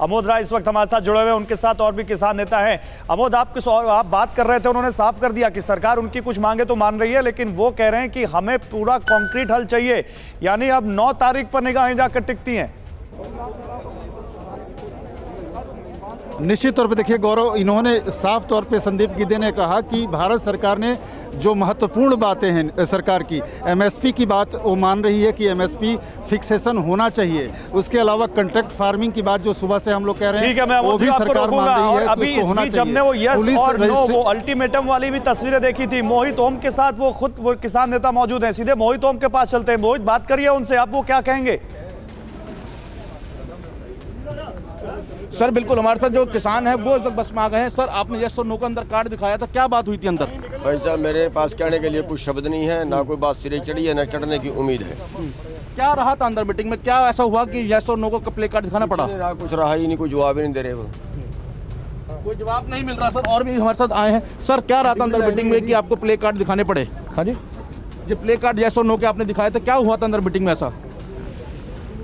अमोद राय इस वक्त हमारे साथ जुड़े हुए हैं, उनके साथ और भी किसान नेता हैं। अमोद, आप बात कर रहे थे, उन्होंने साफ कर दिया कि सरकार उनकी कुछ मांगे तो मान रही है, लेकिन वो कह रहे हैं कि हमें पूरा कॉन्क्रीट हल चाहिए। यानी अब 9 तारीख पर निगाहें जाकर टिकती हैं। निश्चित तौर पे देखिए गौरव, इन्होंने साफ तौर पे संदीप गिद्धे ने कहा कि भारत सरकार ने जो महत्वपूर्ण बातें हैं सरकार की, एमएसपी की बात वो मान रही है कि एमएसपी फिक्सेशन होना चाहिए। उसके अलावा कॉन्ट्रैक्ट फार्मिंग की बात जो सुबह से हम लोग कह रहे हैं वो भी सरकार मान रही है कि उसको होना चाहिए। हमने वो यस और नो, वो अल्टीमेटम वाली भी तस्वीरें देखी थी। मोहित ओम के साथ वो किसान नेता मौजूद हैं, सीधे मोहित ओम के पास चलते हैं। मोहित, बात करिए उनसे, आप वो क्या कहेंगे? सर बिल्कुल, हमारे साथ जो किसान है वो बस में आ गए हैं। सर आपने यस और नो का अंदर कार्ड दिखाया था, क्या बात हुई थी अंदर? भाई साहब, मेरे पास कहने के लिए कुछ शब्द नहीं है, ना कोई बात सिरे चढ़ी है, ना चढ़ने की उम्मीद है। क्या रहा था अंदर मीटिंग में, क्या ऐसा हुआ कि यस और नो का प्ले कार्ड दिखाना पड़ा? कुछ रहा ही नहीं, कोई जवाब ही नहीं दे रहे वो। कोई जवाब नहीं मिल रहा सर। और भी हमारे साथ आए हैं। सर क्या रहा था अंदर मीटिंग में कि आपको प्ले कार्ड दिखाने पड़े? हाँ जी, ये प्ले कार्ड यस और नो के आपने दिखाए थे, क्या हुआ था अंदर मीटिंग में ऐसा?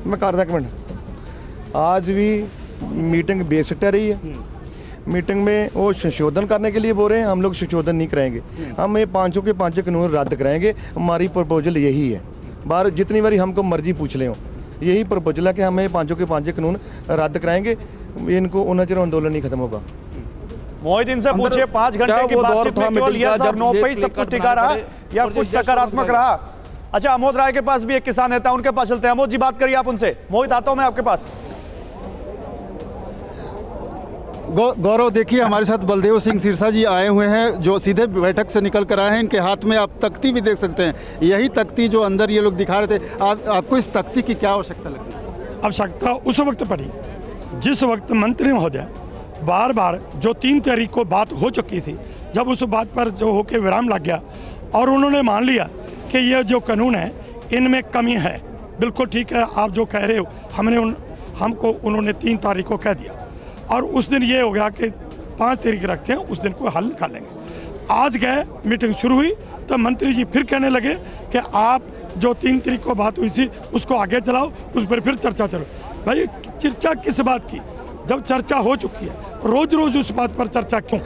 मैं कर रहा एक मिनट। आज भी मीटिंग बेसिकता रही है। मीटिंग में वो संशोधन करने के लिए बोल रहे हैं, हम लोग संशोधन नहीं कराएंगे। हम ये 5 के 5 कानून रद्द कराएंगे। हमारी प्रपोजल यही है, बार जितनी बारी हमको मर्जी पूछ ले हो, यही प्रपोजल है कि हम ये 5 के 5 कानून रद्द कराएंगे। इनको उन्हें चिर आंदोलन नहीं खत्म होगा। मोहित, इनसे पूछिए 5 घंटे की बातचीत में केवल यस और नो पे ही सब कुछ टिका रहा या कुछ सकारात्मक रहा? अच्छा, अमोद राय के पास भी एक किसान नेता, उनके पास चलते हैं। अमोद जी, बात करिए आप उनसे। मोहित, आता हूं मैं आपके पास। गौरव, देखिए हमारे साथ बलदेव सिंह सिरसा जी आए हुए हैं, जो सीधे बैठक से निकल कर आए हैं। इनके हाथ में आप तख्ती भी देख सकते हैं, यही तख्ती जो अंदर ये लोग दिखा रहे थे। आपको इस तख्ती की क्या आवश्यकता लगती है? आवश्यकता उस वक्त पड़ी जिस वक्त मंत्री महोदय बार बार जो 3 तारीख को बात हो चुकी थी, जब उस बात पर जो होके विराम लग गया और उन्होंने मान लिया कि ये जो कानून है इनमें कमी है। बिल्कुल ठीक है, आप जो कह रहे हो, हमको उन्होंने 3 तारीख को कह दिया और उस दिन ये हो गया कि 5 तारीख रखते हैं, उस दिन को हल निकालेंगे। आज गए, मीटिंग शुरू हुई तो मंत्री जी फिर कहने लगे कि आप जो 3 तारीख को बात हुई थी उसको आगे चलाओ, उस पर फिर चर्चा चलो। भाई चर्चा किस बात की, जब चर्चा हो चुकी है, रोज रोज उस बात पर चर्चा क्यों?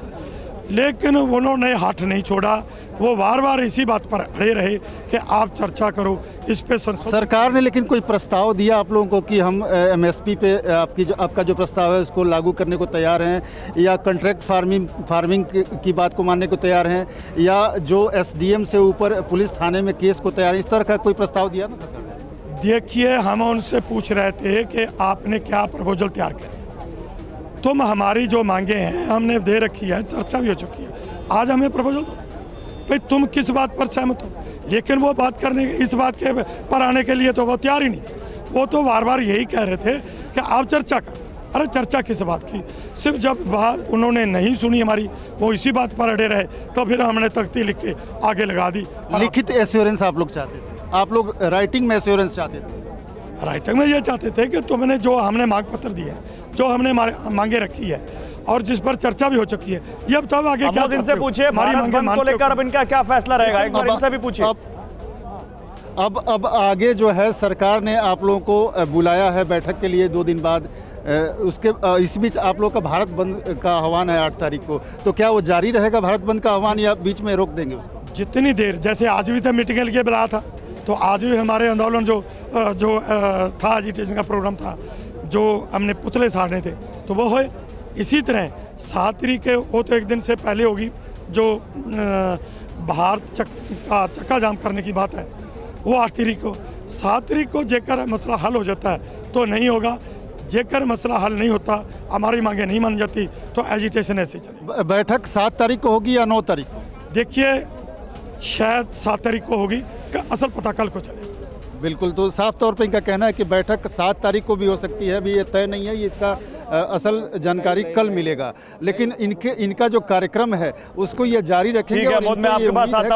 लेकिन उन्होंने हाथ नहीं छोड़ा, वो बार बार इसी बात पर अड़े रहे कि आप चर्चा करो इस पे। सरकार ने लेकिन कोई प्रस्ताव दिया आप लोगों को कि हम एमएसपी पे आपका जो प्रस्ताव है उसको लागू करने को तैयार हैं, या कॉन्ट्रैक्ट फार्मिंग की बात को मानने को तैयार हैं, या जो एसडीएम से ऊपर पुलिस थाने में केस को तैयार है? इस तरह का कोई प्रस्ताव दिया ना सरकार ने? देखिए, हम उनसे पूछ रहे थे कि आपने क्या प्रपोजल तैयार करे। तुम हमारी जो मांगे हैं हमने दे रखी है, चर्चा भी हो चुकी है, आज हमें प्रपोजल दो। भाई तुम किस बात पर सहमत हो? लेकिन वो बात करने इस बात के पर आने के लिए तो वो तैयार ही नहीं थे। वो तो बार बार यही कह रहे थे कि आप चर्चा करो। अरे चर्चा किस बात की? सिर्फ जब बात उन्होंने नहीं सुनी हमारी, वो इसी बात पर अड़े रहे, तो फिर हमने तख्ती लिख के आगे लगा दी। लिखित एश्योरेंस आप लोग चाहते थे, आप लोग राइटिंग में एश्योरेंस चाहते थे? राइटिंग में ये चाहते थे कि तुमने जो हमने मांग पत्र दिया है, जो हमने मांगे रखी है और जिस पर चर्चा भी हो चुकी है, ये अब तब आगे क्या? इनसे पूछिए भारत बंद को लेकर अब इनका क्या फैसला रहेगा, एक बार इनसे भी पूछिए। अब आगे जो है सरकार ने आप लोगों को बुलाया है बैठक के लिए 2 दिन बाद। इस बीच आप लोग का भारत बंद का आह्वान है 8 तारीख को, तो क्या वो जारी रहेगा भारत बंद का आह्वान, या बीच में रोक देंगे? जितनी देर, जैसे आज भी था मीटिंग के लिए बुलाया था, तो आज भी हमारे आंदोलन जो था, एजिटेशन का प्रोग्राम था, जो हमने पुतले साड़ने थे, तो वो है। इसी तरह 7 तारीख वो तो एक दिन से पहले होगी, जो बाहर चक्का जाम करने की बात है, वो 8 तारीख को। 7 तारीख को जेकर मसला हल हो जाता है तो नहीं होगा, जेकर मसला हल नहीं होता, हमारी मांगे नहीं मान जाती, तो एजिटेशन ऐसे चले। बैठक 7 तारीख को होगी या 9 तारीख को? देखिए, शायद 7 तारीख को होगी, असल पता कल को चले। बिल्कुल, तो साफ तौर पे इनका कहना है कि बैठक 7 तारीख को भी हो सकती है, अभी ये तय नहीं है, ये इसका असल जानकारी कल मिलेगा। लेकिन इनका जो कार्यक्रम है उसको ये जारी रखेंगे। ठीक है, मैं आपके पास आता